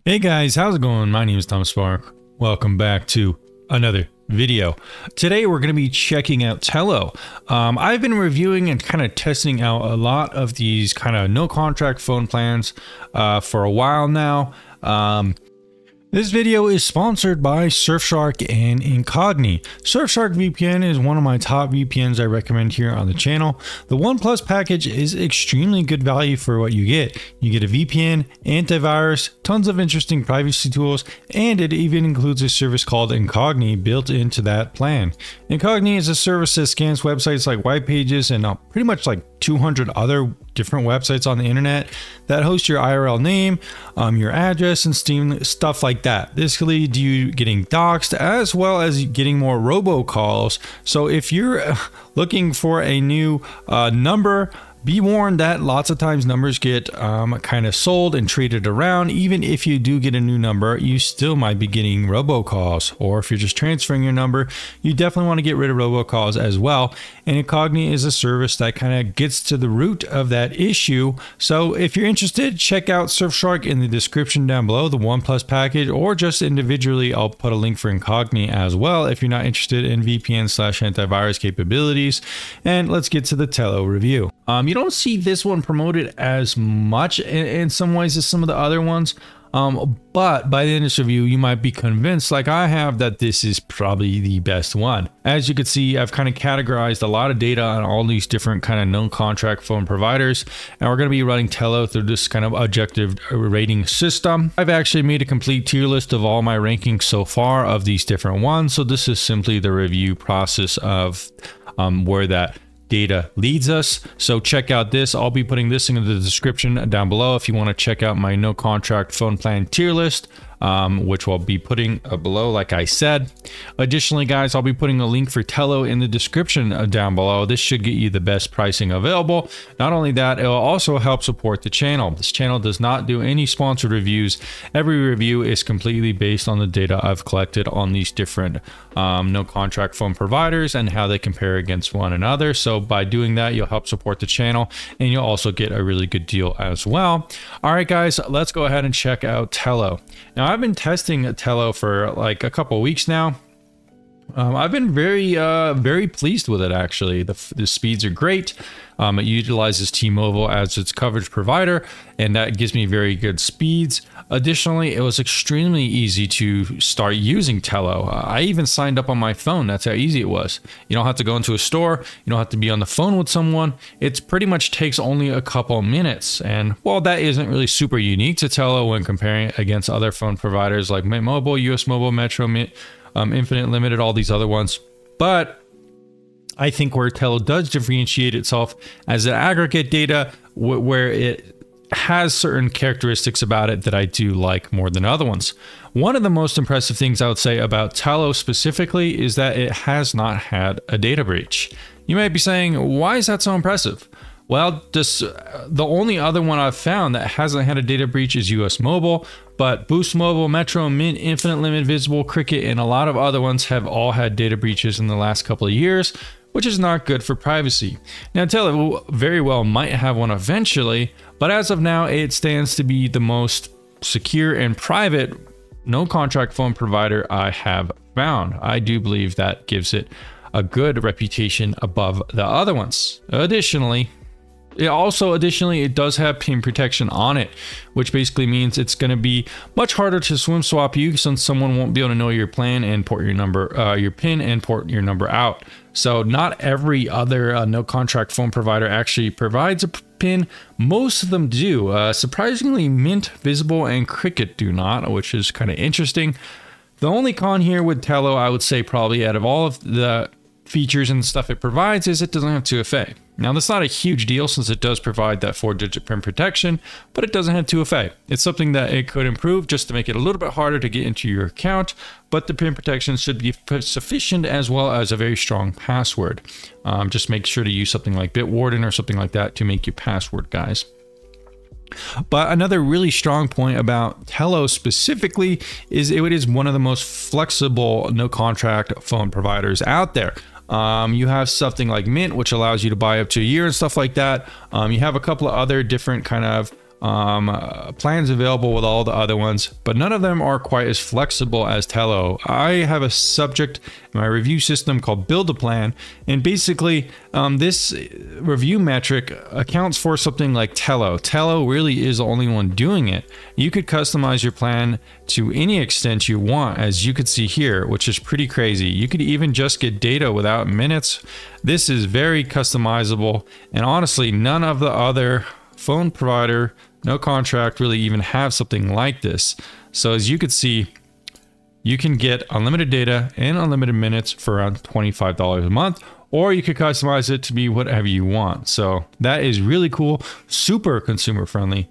Hey guys, how's it going? My name is Tom Spark. Welcome back to another video. Today we're going to be checking out Tello. I've been reviewing and kind of testing out a lot of these kind of no contract phone plans for a while now. This video is sponsored by Surfshark and Incogni. Surfshark VPN is one of my top VPNs I recommend here on the channel. The One Plus package is extremely good value for what you get. You get a VPN, antivirus, tons of interesting privacy tools, and it even includes a service called Incogni built into that plan. Incogni is a service that scans websites like white pages and pretty much like 200 other different websites on the internet that host your IRL name, your address, and stuff like that. This can lead to you getting doxxed as well as getting more robocalls. So if you're looking for a new number, be warned that lots of times numbers get kind of sold and traded around. Even if you do get a new number, you still might be getting robocalls. Or if you're just transferring your number, you definitely want to get rid of robocalls as well. And Incogni is a service that kind of gets to the root of that issue. So if you're interested, check out Surfshark in the description down below, the One Plus package, or just individually, I'll put a link for Incogni as well if you're not interested in VPN/antivirus capabilities. And let's get to the Tello review. You don't see this one promoted as much in some ways as some of the other ones, but by the end of this review you might be convinced, like I have, that this is probably the best one. As you can see, I've kind of categorized a lot of data on all these different kind of non-contract phone providers, and we're going to be running Tello through this kind of objective rating system. I've actually made a complete tier list of all my rankings so far of these different ones, so this is simply the review process of where that data leads us. So check out this. I'll be putting this in the description down below if you want to check out my no contract phone plan tier list, which I'll be putting below, like I said. Additionally, guys, I'll be putting a link for Tello in the description down below. This should get you the best pricing available. Not only that, it will also help support the channel. This channel does not do any sponsored reviews. Every review is completely based on the data I've collected on these different no contract phone providers and how they compare against one another. So by doing that, you'll help support the channel and you'll also get a really good deal as well. All right, guys, let's go ahead and check out Tello. Now, I've been testing Tello for like a couple weeks now. I've been very pleased with it, actually. The speeds are great. It utilizes T-Mobile as its coverage provider, and that gives me very good speeds. Additionally, it was extremely easy to start using Tello. I even signed up on my phone. That's how easy it was. You don't have to go into a store. You don't have to be on the phone with someone. It pretty much takes only a couple minutes. And while that isn't really super unique to Tello when comparing it against other phone providers like Mint Mobile, US Mobile, Metro, Infinite Limited, all these other ones, but I think where Tello does differentiate itself as an aggregate data, where it has certain characteristics about it that I do like more than other ones. One of the most impressive things I would say about Tello specifically is that it has not had a data breach. You might be saying, why is that so impressive? Well, the only other one I've found that hasn't had a data breach is US Mobile, but Boost Mobile, Metro, Mint, Infinite Limit, Visible, Cricket, and a lot of other ones have all had data breaches in the last couple of years, which is not good for privacy. Now, Tello very well might have one eventually, but as of now, it stands to be the most secure and private no contract phone provider I have found. I do believe that gives it a good reputation above the other ones. Additionally, it does have PIN protection on it, which basically means it's going to be much harder to swim swap you, since someone won't be able to know your plan and port your number, your PIN, and port your number out. So not every other no contract phone provider actually provides a PIN. Most of them do. Surprisingly, Mint, Visible, and Cricket do not, which is kind of interesting. The only con here with Tello, I would say probably out of all of the features and stuff it provides, is it doesn't have 2FA. Now, that's not a huge deal since it does provide that 4-digit PIN protection, but it doesn't have 2FA. It's something that it could improve just to make it a little bit harder to get into your account, but the PIN protection should be sufficient, as well as a very strong password. Just make sure to use something like Bitwarden or something like that to make your password, guys. But another really strong point about Tello specifically is it is one of the most flexible no contract phone providers out there. You have something like Mint, which allows you to buy up to a year and stuff like that. You have a couple of other different kind of plans available with all the other ones, but none of them are quite as flexible as Tello. I have a subject in my review system called Build a Plan, and basically this review metric accounts for something like Tello. Tello really is the only one doing it. You could customize your plan to any extent you want, as you could see here, which is pretty crazy. You could even just get data without minutes. This is very customizable, and honestly, none of the other phone provider, no contract, really even have something like this. So as you could see, you can get unlimited data and unlimited minutes for around $25 a month, or you could customize it to be whatever you want. So that is really cool, super consumer friendly.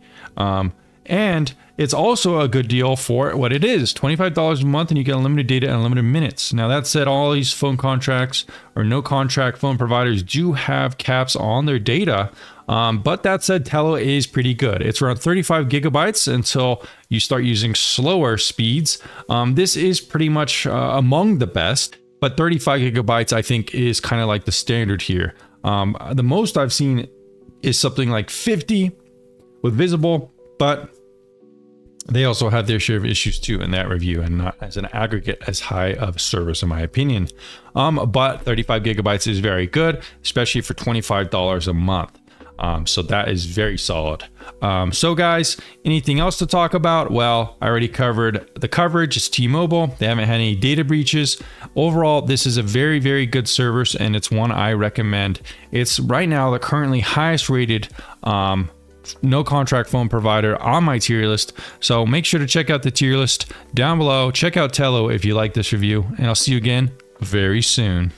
And it's also a good deal for what it is, $25 a month, and you get unlimited data and unlimited minutes. Now that said, all these phone contracts or no contract phone providers do have caps on their data. But that said, Tello is pretty good. It's around 35 gigabytes until you start using slower speeds. This is pretty much among the best, but 35 gigabytes I think is kind of like the standard here. The most I've seen is something like 50 with visible, but they also have their share of issues too in that review, and not as an aggregate as high of service in my opinion. But 35 gigabytes is very good, especially for $25 a month. So that is very solid. So guys, anything else to talk about? Well, I already covered the coverage. It's T-Mobile. They haven't had any data breaches. Overall, this is a very, very good service, and it's one I recommend. It's right now the currently highest rated no contract phone provider on my tier list. So make sure to check out the tier list down below. Check out Tello if you like this review, and I'll see you again very soon.